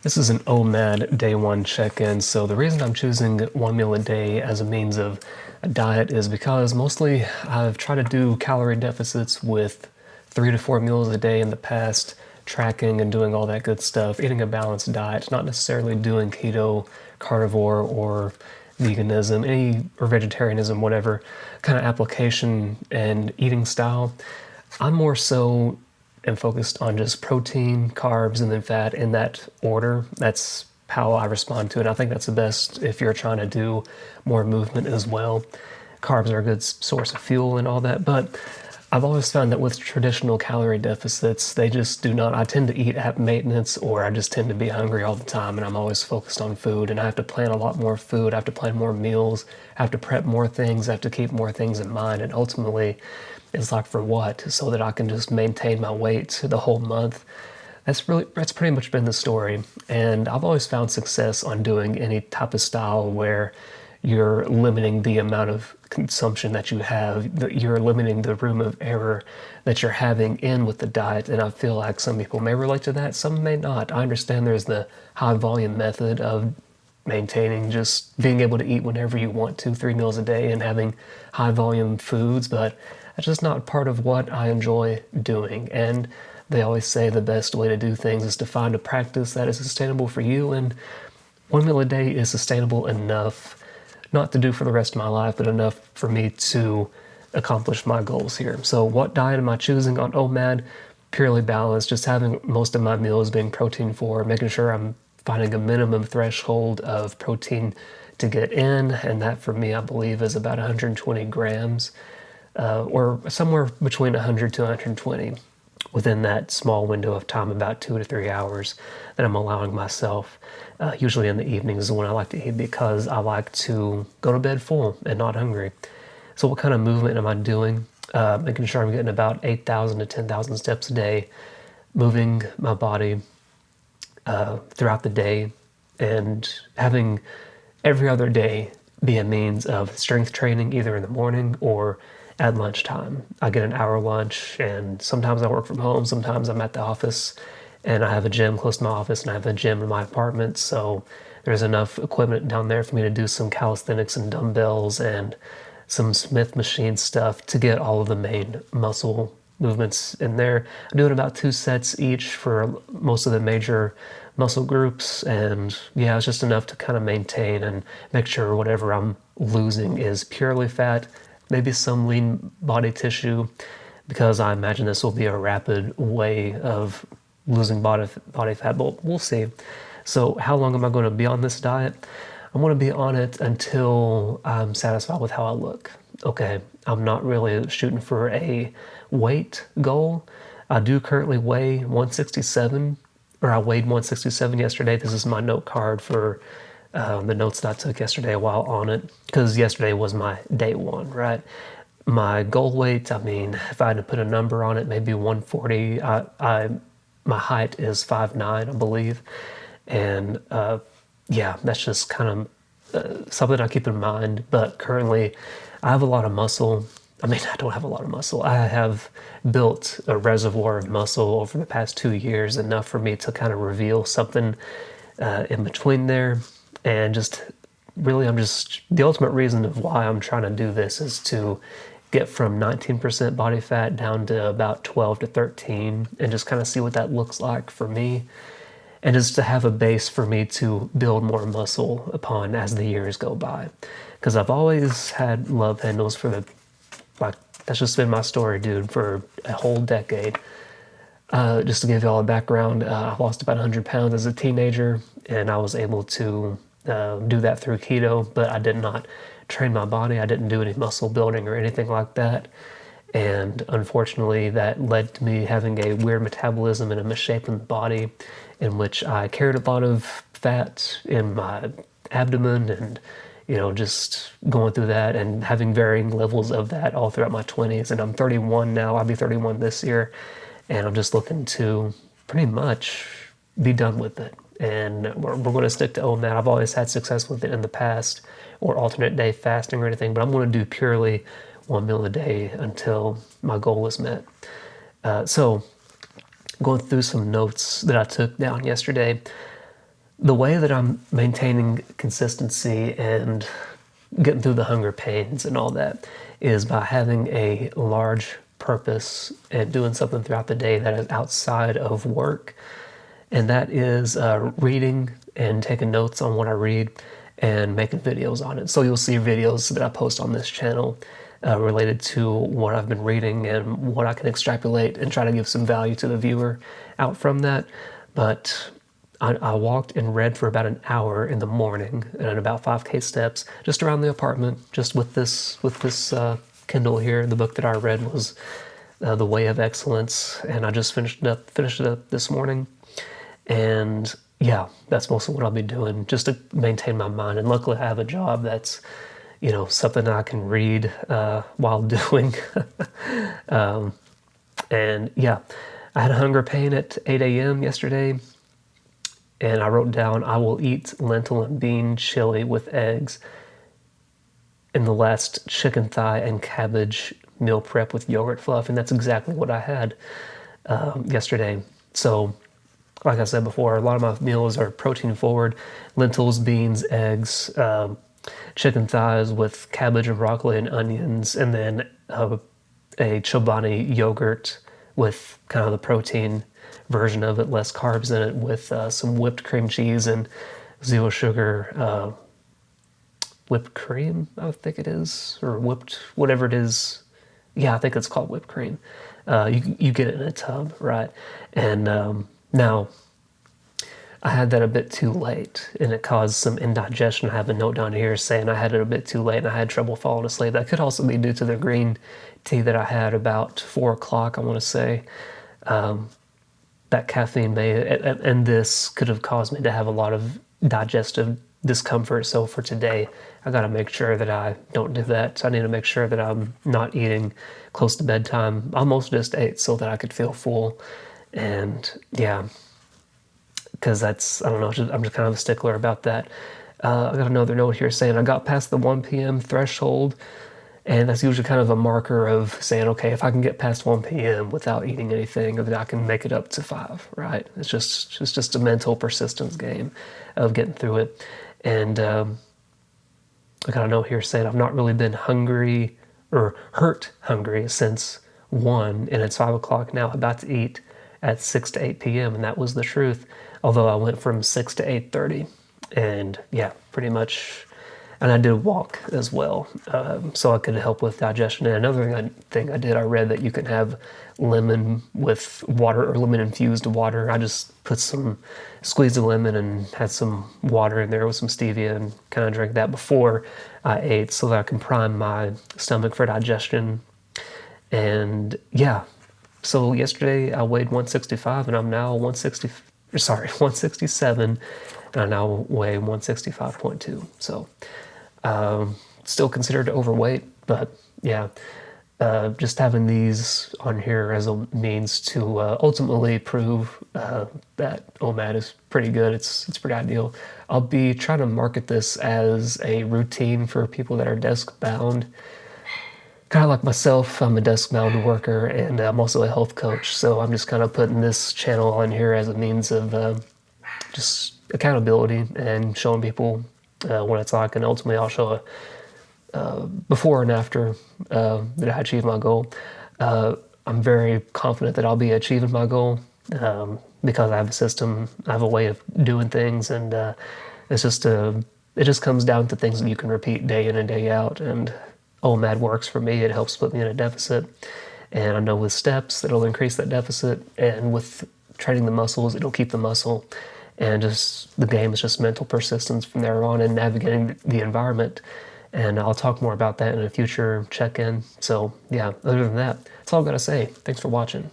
This is an OMAD day one check-in. So the reason I'm choosing one meal a day as a means of a diet is because mostly I've tried to do calorie deficits with 3 to 4 meals a day in the past, tracking and doing all that good stuff, eating a balanced diet, not necessarily doing keto, carnivore, or veganism, or vegetarianism, whatever kind of application and eating style. I'm more so am focused on just protein, carbs, and then fat in that order. That's how I respond to it. I think that's the best if you're trying to do more movement as well. Carbs are a good source of fuel and all that, but I've always found that with traditional calorie deficits, they just do not. I tend to eat at maintenance, or I just tend to be hungry all the time, and I'm always focused on food. And I have to plan a lot more food. I have to plan more meals. I have to prep more things. I have to keep more things in mind. And ultimately, it's like for what? So that I can just maintain my weight the whole month. That's pretty much been the story. And I've always found success on doing any type of style where you're limiting the amount of consumption that you have, that you're limiting the room of error that you're having in with the diet. And I feel like some people may relate to that, some may not. I understand there's the high volume method of maintaining just being able to eat whenever you want to, 3 meals a day, and having high volume foods, but that's just not part of what I enjoy doing. And they always say the best way to do things is to find a practice that is sustainable for you, and one meal a day is sustainable enough not to do for the rest of my life, but enough for me to accomplish my goals here. So what diet am I choosing on OMAD? Purely balanced, just having most of my meals being protein forward, making sure I'm finding a minimum threshold of protein to get in, and that for me I believe is about 120 grams, or somewhere between 100 to 120 within that small window of time, about 2 to 3 hours that I'm allowing myself. Usually in the evenings is when I like to eat because I like to go to bed full and not hungry. So what kind of movement am I doing? Making sure I'm getting about 8,000 to 10,000 steps a day, moving my body throughout the day, and having every other day be a means of strength training either in the morning or at lunchtime. I get an hour lunch, and sometimes I work from home, sometimes I'm at the office, and I have a gym close to my office, and I have a gym in my apartment, so there's enough equipment down there for me to do some calisthenics and dumbbells and some Smith machine stuff to get all of the main muscle movements in there. I'm doing about 2 sets each for most of the major muscle groups, and yeah, it's just enough to kind of maintain and make sure whatever I'm losing is purely fat, maybe some lean body tissue, because I imagine this will be a rapid way of losing body fat, but we'll see. So how long am I going to be on this diet? I'm going to be on it until I'm satisfied with how I look. Okay, I'm not really shooting for a weight goal. I do currently weigh 167, or I weighed 167 yesterday. This is my note card for the notes that I took yesterday while on it, because yesterday was my day one, right? My goal weight, I mean, if I had to put a number on it, maybe 140. My height is 5'9", I believe. And yeah, that's just kind of something I keep in mind. But currently, I have a lot of muscle. I mean, I don't have a lot of muscle. I have built a reservoir of muscle over the past 2 years, enough for me to kind of reveal something in between there. And just really, the ultimate reason of why I'm trying to do this is to get from 19% body fat down to about 12 to 13 and just kind of see what that looks like for me. And just to have a base for me to build more muscle upon as the years go by. Because I've always had love handles for that's just been my story, dude, for a whole decade. Just to give y'all a background, I lost about 100 pounds as a teenager, and I was able to do that through keto, but I did not train my body. I didn't do any muscle building or anything like that. And unfortunately, that led to me having a weird metabolism and a misshapen body, in which I carried a lot of fat in my abdomen, and just going through that and having varying levels of that all throughout my 20s. And I'm 31 now. I'll be 31 this year, and I'm just looking to pretty much be done with it. And we're going to stick to OMAD. I've always had success with it in the past, or alternate day fasting or anything, but I'm going to do purely one meal a day until my goal is met. So going through some notes that I took down yesterday, the way that I'm maintaining consistency and getting through the hunger pains and all that is by having a large purpose and doing something throughout the day that is outside of work. And that is reading and taking notes on what I read and making videos on it. So you'll see videos that I post on this channel related to what I've been reading and what I can extrapolate and try to give some value to the viewer out from that. But I walked and read for about an hour in the morning and about 5K steps just around the apartment, just with this Kindle here. The book that I read was The Way of Excellence, and I just finished it up this morning. And yeah, that's mostly what I'll be doing just to maintain my mind. And luckily I have a job that's, something I can read while doing. And yeah, I had a hunger pain at 8 a.m. yesterday. And I wrote down, I will eat lentil and bean chili with eggs in the last chicken thigh and cabbage meal prep with yogurt fluff. And that's exactly what I had yesterday. So like I said before, a lot of my meals are protein forward: lentils, beans, eggs, chicken thighs with cabbage and broccoli and onions, and then a Chobani yogurt with kind of the protein version of it, less carbs in it, with some whipped cream cheese and zero sugar whipped cream, I think it is, or whipped, whatever it is. Yeah, I think it's called whipped cream. You get it in a tub, right? And now, I had that a bit too late, and it caused some indigestion. I have a note down here saying I had it a bit too late, and I had trouble falling asleep. That could also be due to the green tea that I had about 4 o'clock, I want to say. That caffeine and this could have caused me to have a lot of digestive discomfort. So for today, I got to make sure that I don't do that. I need to make sure that I'm not eating close to bedtime. I almost just ate so that I could feel full. And yeah, because that's, I don't know, I'm just kind of a stickler about that. I got another note here saying I got past the 1 p.m. threshold, and that's usually kind of a marker of saying, okay, if I can get past 1 p.m. without eating anything, then I can make it up to 5, right? It's just a mental persistence game of getting through it. And I got a note here saying I've not really been hungry or hurt hungry since 1, and it's 5 o'clock now, about to eat at 6 to 8 p.m., and that was the truth. Although I went from 6 to 8:30, and yeah, pretty much, and I did walk as well, so I could help with digestion. And another thing I did, I read that you can have lemon with water or lemon infused water. I just squeezed a lemon and had some water in there with some stevia and kind of drank that before I ate so that I can prime my stomach for digestion. And yeah, so yesterday I weighed 165 and I'm now 167, and I now weigh 165.2. So still considered overweight, but yeah, just having these on here as a means to ultimately prove that OMAD is pretty good. It's pretty ideal. I'll be trying to market this as a routine for people that are desk bound. Kind of like myself, I'm a desk-bound worker, and I'm also a health coach, so I'm just kind of putting this channel on here as a means of just accountability and showing people what it's like, and ultimately I'll show a before and after that I achieved my goal. I'm very confident that I'll be achieving my goal because I have a system, I have a way of doing things, and it just comes down to things that you can repeat day in and day out, and OMAD works for me. It helps put me in a deficit, and I know with steps it'll increase that deficit, and with training the muscles it'll keep the muscle, and just the game is just mental persistence from there on and navigating the environment. And I'll talk more about that in a future check-in. So yeah, other than that, that's all I've got to say. Thanks for watching.